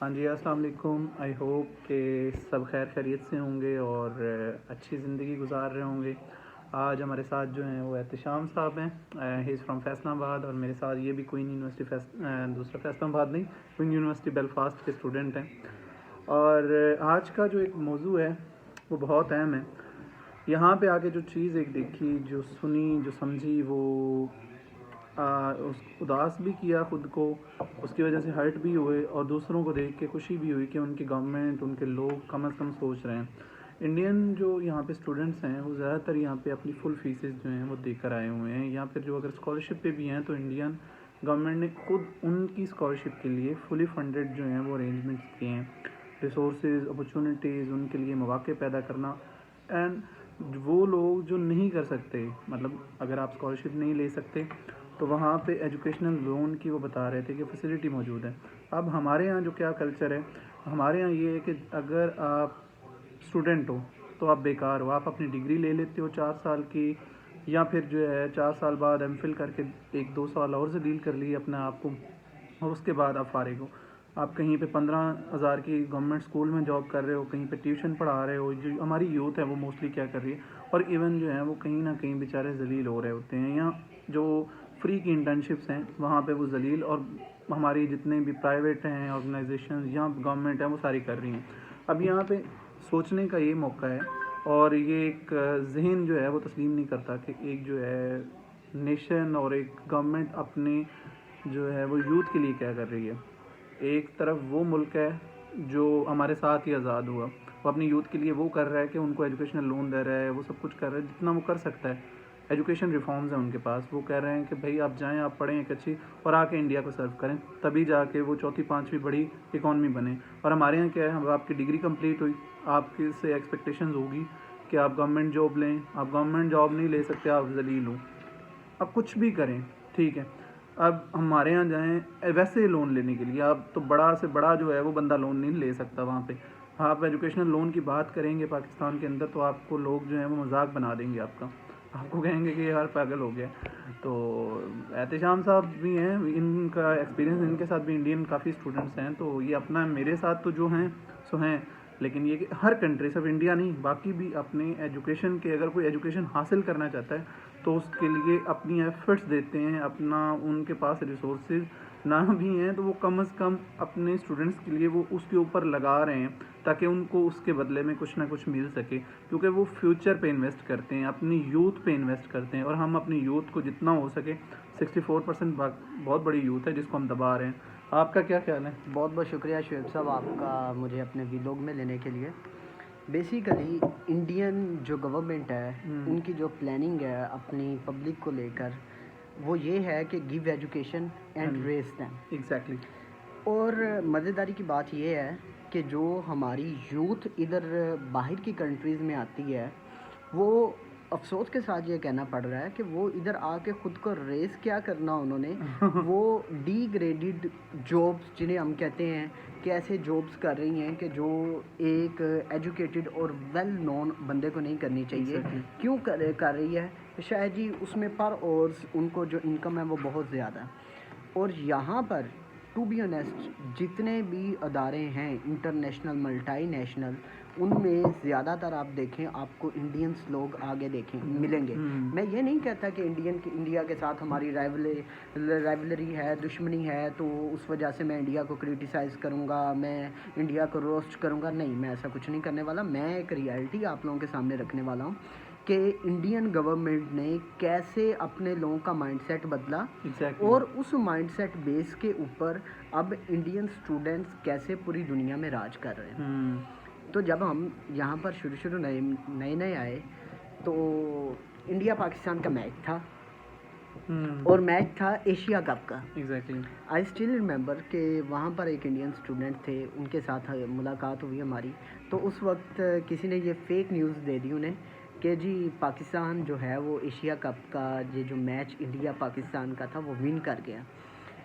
ہاں جی، السلام علیکم. آئی ہوپ کہ سب خیر خیریت سے ہوں گے اور اچھی زندگی گزار رہے ہوں گے. آج ہمارے ساتھ جو ہیں وہ احتشام صاحب ہیں. ہی از فرام فیصل آباد اور میرے ساتھ یہ بھی کوئین یونیورسٹی دوسرا فیصل آباد نہیں، کوئین یونیورسٹی بیلفاسٹ کے اسٹوڈنٹ ہیں. اور آج کا جو ایک موضوع ہے وہ بہت اہم ہے. یہاں پہ آ کے جو چیز ایک دیکھی، جو سنی، جو سمجھی، وہ اداس بھی کیا خود کو، اس کی وجہ سے ہرٹ بھی ہوئے اور دوسروں کو دیکھ کے خوشی بھی ہوئی کہ ان کی گورنمنٹ، ان کے لوگ کم از کم سوچ رہے ہیں. انڈین جو یہاں پہ اسٹوڈنٹس ہیں وہ زیادہ تر یہاں پہ اپنی فل فیسز جو ہیں وہ دے کر آئے ہوئے ہیں. یا پھر جو اگر اسکالرشپ پہ بھی ہیں تو انڈین گورنمنٹ نے خود ان کی اسکالرشپ کے لیے فلی فنڈڈ جو ہیں وہ ارینجمنٹس کیے ہیں. ریسورسز، اپرچونیٹیز، ان کے لیے مواقع پیدا کرنا. اینڈ وہ لوگ جو نہیں کر سکتے، مطلب اگر آپ اسکالرشپ نہیں لے سکتے تو وہاں پہ ایجوکیشنل لون کی وہ بتا رہے تھے کہ فیسلٹی موجود ہے. اب ہمارے یہاں جو کیا کلچر ہے، ہمارے یہاں یہ ہے کہ اگر آپ اسٹوڈنٹ ہو تو آپ بیکار ہو. آپ اپنی ڈگری لے لیتے ہو 4 سال کی، یا پھر جو ہے 4 سال بعد ایم فل کر کے 1-2 سال اور ذلیل کر لی اپنے آپ کو، اور اس کے بعد آپ فارغ ہو. آپ کہیں پہ 15,000 کی گورنمنٹ اسکول میں جاب کر رہے ہو، کہیں پہ ٹیوشن پڑھا رہے ہو. جو ہماری یوتھ ہے وہ موسٹلی کیا کر رہی ہے، اور ایون جو ہے وہ کہیں نہ کہیں بیچارے ذلیل ہو رہے ہوتے ہیں. یا جو فری کی انٹرنشپس ہیں وہاں پہ وہ ذلیل، اور ہماری جتنے بھی پرائیویٹ ہیں آرگنائزیشنز یا گورنمنٹ ہیں وہ ساری کر رہی ہیں. اب یہاں پہ سوچنے کا یہ موقع ہے، اور یہ ایک ذہن جو ہے وہ تسلیم نہیں کرتا کہ ایک جو ہے نیشن اور ایک گورنمنٹ اپنے جو ہے وہ یوتھ کے لیے کیا کر رہی ہے. ایک طرف وہ ملک ہے جو ہمارے ساتھ ہی آزاد ہوا، وہ اپنی یوتھ کے لیے وہ کر رہا ہے کہ ان کو ایجوکیشنل لون دے رہا ہے، وہ سب کچھ کر رہا ہے جتنا وہ کر سکتا ہے. ایجوکیشن ریفارمز ہیں ان کے پاس، وہ کہہ رہے ہیں کہ بھائی آپ جائیں، آپ پڑھیں ایک اچھی، اور آ کے انڈیا کو سرو کریں، تبھی جا کے وہ 4-5 بڑی اکانومی بنے. اور ہمارے یہاں کیا ہے، ہم آپ کی ڈگری کمپلیٹ ہوئی، آپ کی سے ایکسپیکٹیشنز ہوگی کہ آپ گورنمنٹ جاب لیں. آپ گورنمنٹ جاب نہیں لے سکتے، آپ ذلیل ہوں. اب کچھ بھی کریں، ٹھیک ہے. اب ہمارے یہاں جائیں ویسے لون لینے کے لیے، آپ تو بڑا سے بڑا جو ہے وہ بندہ لون نہیں لے سکتا وہاں پہ. آپ ایجوکیشنل لون کی بات کریں گے پاکستان کے اندر تو آپ کو لوگ جو ہیں وہ مذاق بنا دیں گے آپ کو کہیں گے کہ یہ ہر پاگل ہو گیا. تو احتشام صاحب بھی ہیں، ان کا ایکسپیرینس، ان کے ساتھ بھی انڈین کافی اسٹوڈنٹس ہیں. تو یہ اپنا میرے ساتھ تو جو ہیں سو ہیں، لیکن یہ کہ ہر کنٹری، صرف انڈیا نہیں، باقی بھی اپنے ایجوکیشن کے، اگر کوئی ایجوکیشن حاصل کرنا چاہتا ہے تو اس کے لیے اپنی ایفرٹس دیتے ہیں. اپنا ان کے پاس ریسورسز نہ بھی ہیں تو وہ کم از کم اپنے اسٹوڈنٹس کے لیے وہ اس کے اوپر لگا رہے ہیں تاکہ ان کو اس کے بدلے میں کچھ نہ کچھ مل سکے. کیونکہ وہ فیوچر پہ انویسٹ کرتے ہیں، اپنی یوتھ پہ انویسٹ کرتے ہیں. اور ہم اپنی یوتھ کو جتنا ہو سکے، 64% بہت بڑی یوتھ ہے جس کو ہم دبا رہے ہیں. آپ کا کیا خیال ہے؟ بہت بہت شکریہ شعیب صاحب آپ کا مجھے اپنے ویلوگ میں لینے کے لیے. بیسیکلی انڈین جو گورنمنٹ ہے ان کی جو پلاننگ ہے اپنی پبلک کو لے کر، وہ یہ ہے کہ give education and raise them. Exactly. اور مزیداری کی بات یہ ہے کہ جو ہماری یوتھ ادھر باہر کی کنٹریز میں آتی ہے، وہ افسوس کے ساتھ یہ کہنا پڑ رہا ہے کہ وہ ادھر آ کے خود کو ریز کیا کرنا انہوں نے، وہ ڈی گریڈڈ جابس جنہیں ہم کہتے ہیں کہ ایسے جابس کر رہی ہیں کہ جو ایک ایجوکیٹڈ اور ویل نون بندے کو نہیں کرنی چاہیے. کیوں کر رہی ہے؟ شاید جی اس میں پر اورس ان کو جو انکم ہے وہ بہت زیادہ ہے. اور یہاں پر ٹو بی آنیسٹ جتنے بھی ادارے ہیں انٹرنیشنل، ملٹی نیشنل، ان میں زیادہ تر آپ دیکھیں آپ کو انڈینس لوگ آگے دیکھیں ملیں گے. میں یہ نہیں کہتا کہ انڈیا کے ساتھ ہماری رائولری ہے، دشمنی ہے، تو اس وجہ سے میں انڈیا کو کرٹیسائز کروں گا، میں انڈیا کو روسٹ کروں گا. نہیں، میں ایسا کچھ نہیں کرنے والا. میں ایک ریالٹی آپ لوگوں کے سامنے رکھنے والا ہوں کہ انڈین گورنمنٹ نے کیسے اپنے لوگوں کا مائنڈ سیٹ بدلا، اور اس مائنڈ سیٹ بیس کے اوپر اب انڈین اسٹوڈنٹس کیسے پوری دنیا میں راج کر رہے ہیں. تو جب ہم یہاں پر شروع نئے آئے تو انڈیا پاکستان کا میچ تھا، اور میچ تھا ایشیا کپ کا. آئی اسٹل ریمبر کہ وہاں پر ایک انڈین اسٹوڈنٹ تھے، ان کے ساتھ ملاقات ہوئی ہماری. تو اس وقت کسی نے یہ فیک نیوز دے دی انہیں کہ جی پاکستان جو ہے وہ ایشیا کپ کا یہ جو میچ انڈیا پاکستان کا تھا وہ ون کر گیا.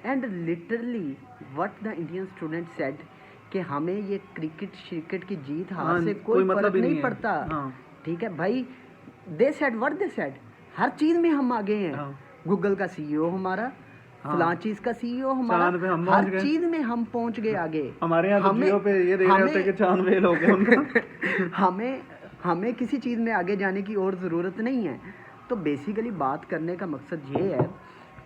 And literally what the Indian student said کہ ہمیں یہ کرکٹ کی جیت ہار سے کوئی فرق نہیں پڑتا. ٹھیک ہے بھائی، they said what they said, ہر چیز میں ہم آگے ہیں. گوگل کا سی ای او ہمارا، فلاں چیز کا سی ای او ہمارا، چاند پہ ہم ہر پہنچ گئے، چیز میں ہم پہنچ گئے آگے. ہمارے یہاں تو جیو پہ یہ دیکھ رہے ہوتے کہ چاند پہ لوگ ہیں ان کا. ہمیں کسی چیز میں آگے جانے کی اور ضرورت نہیں ہے. تو بیسیکلی بات کرنے کا مقصد یہ ہے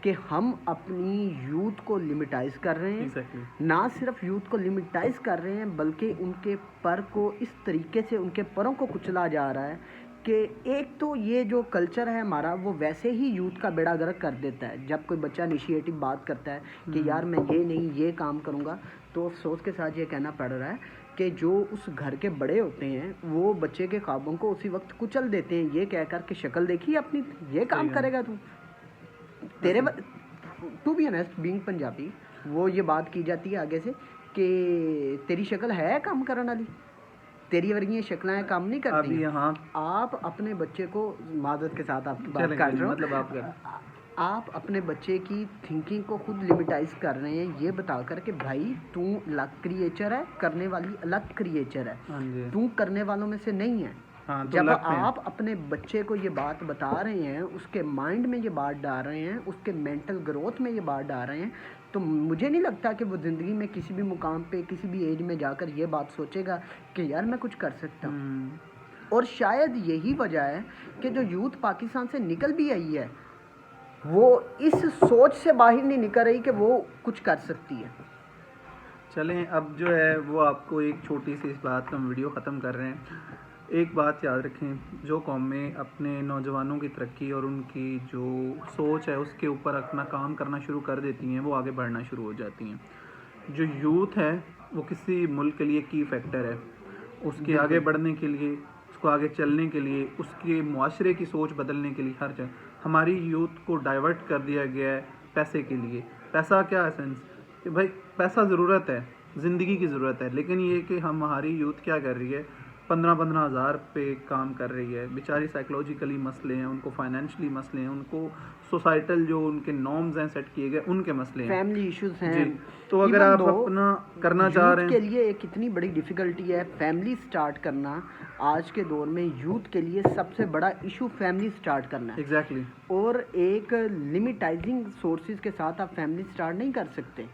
کہ ہم اپنی یوتھ کو لمٹائز کر رہے ہیں. نہ صرف یوتھ کو لمٹائز کر رہے ہیں بلکہ ان کے پر کو اس طریقے سے ان کے پروں کو کچلا جا رہا ہے کہ ایک تو یہ جو کلچر ہے ہمارا وہ ویسے ہی یوتھ کا بیڑا گرک کر دیتا ہے. جب کوئی بچہ انیشیٹو بات کرتا ہے کہ یار میں یہ نہیں یہ کام کروں گا، تو افسوس کے ساتھ یہ کہنا پڑ رہا ہے کہ جو اس گھر کے بڑے ہوتے ہیں وہ بچے کے خوابوں کو اسی وقت کچل دیتے ہیں یہ کہہ کر کہ شکل دیکھی اپنی، یہ کام کرے گا تو تیرے to be honest being Punjabi وہ یہ بات کی جاتی ہے آگے سے کہ تیری شکل ہے کام کرنے والی، تیری ورگی شکلیں کام نہیں کرتی. یہاں آپ اپنے بچے کو معذرت کے ساتھ آپ کی بات کر رہے ہو، مطلب آپ اپنے بچے کی تھنکنگ کو خود لمٹائز کر رہے ہیں یہ بتا کر کہ بھائی تو الگ کریچر ہے، کرنے والی الگ کریچر ہے، تو کرنے والوں میں سے نہیں ہے. جب آپ اپنے بچے کو یہ بات بتا رہے ہیں، اس کے مائنڈ میں یہ بات ڈال رہے ہیں، اس کے مینٹل گروتھ میں یہ بات ڈال رہے ہیں، تو مجھے نہیں لگتا کہ وہ زندگی میں کسی بھی مقام پہ کسی بھی ایج میں جا کر یہ بات سوچے گا کہ یار میں کچھ کر سکتا ہوں. اور شاید یہی وجہ ہے کہ جو یوتھ پاکستان سے نکل بھی آئی ہے وہ اس سوچ سے باہر نہیں نکل رہی کہ وہ کچھ کر سکتی ہے. چلیں اب جو ہے وہ آپ کو ایک چھوٹی سی اس بات کا ویڈیو ختم کر رہے ہیں. ایک بات یاد رکھیں، جو قومیں اپنے نوجوانوں کی ترقی اور ان کی جو سوچ ہے اس کے اوپر اپنا کام کرنا شروع کر دیتی ہیں وہ آگے بڑھنا شروع ہو جاتی ہیں. جو یوتھ ہے وہ کسی ملک کے لیے کی فیکٹر ہے، اس کے آگے بڑھنے کے لیے، اس کو آگے چلنے کے لیے، اس کے معاشرے کی سوچ بدلنے کے لیے ہر جگہ ہماری یوتھ کو ڈائیورٹ کر دیا گیا ہے پیسے کے لیے. پیسہ کیا ہے سینس کہ بھائی پیسہ ضرورت ہے، زندگی کی ضرورت ہے، لیکن یہ کہ ہماری یوتھ کیا کر رہی ہے 15 ہزار پہ کام کر رہی ہے. بیچاری سائیکلوجیکلی مسئلے ہیں ان کو، فائنینشلی مسئلے ہیں ان کو، سوسائٹل جو ان کے نارمز ہیں سیٹ کیے گئے ان کے مسئلے ہیں، فیملی ایشوز ہیں. تو اگر آپ اپنا کرنا چاہ رہے ہیں کے لیے ایک اتنی بڑی ڈیفیکلٹی ہے فیملی سٹارٹ کرنا. آج کے دور میں یوتھ کے لیے سب سے بڑا ایشو فیملی سٹارٹ کرنا ہے. ایگزیکٹلی. اور ایک لمیٹائزنگ سورسز کے ساتھ آپ فیملی سٹارٹ نہیں کر سکتے.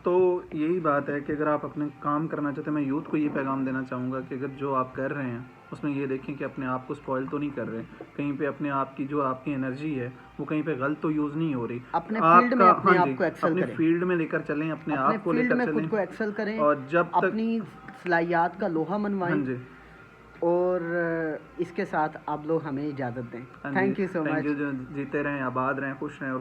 تو یہی بات ہے کہ اگر آپ اپنے کام کرنا چاہتے ہیں، میں یوتھ کو یہ پیغام دینا چاہوں گا کہ اگر جو آپ کر رہے ہیں اس میں یہ دیکھیں کہ اپنے آپ کو اسپوائل تو نہیں کر رہے، کہیں پہ اپنے آپ کی جو آپ کی انرجی ہے وہ کہیں پہ غلط تو یوز نہیں ہو رہی. اپنے فیلڈ میں اپنے آپ کو ایکسل اپنے فیلڈ میں لے کر چلیں، اپنے آپ کو لے کر چلیں، خود کو ایکسل کریں اور جب تک اپنی صلاحیات کا لوہا منوائیں. اور اس کے ساتھ آپ لوگ ہمیں اجازت دیں. تھینک یو سو مچ. جیتے رہیں، آباد رہیں، خوش رہیں اور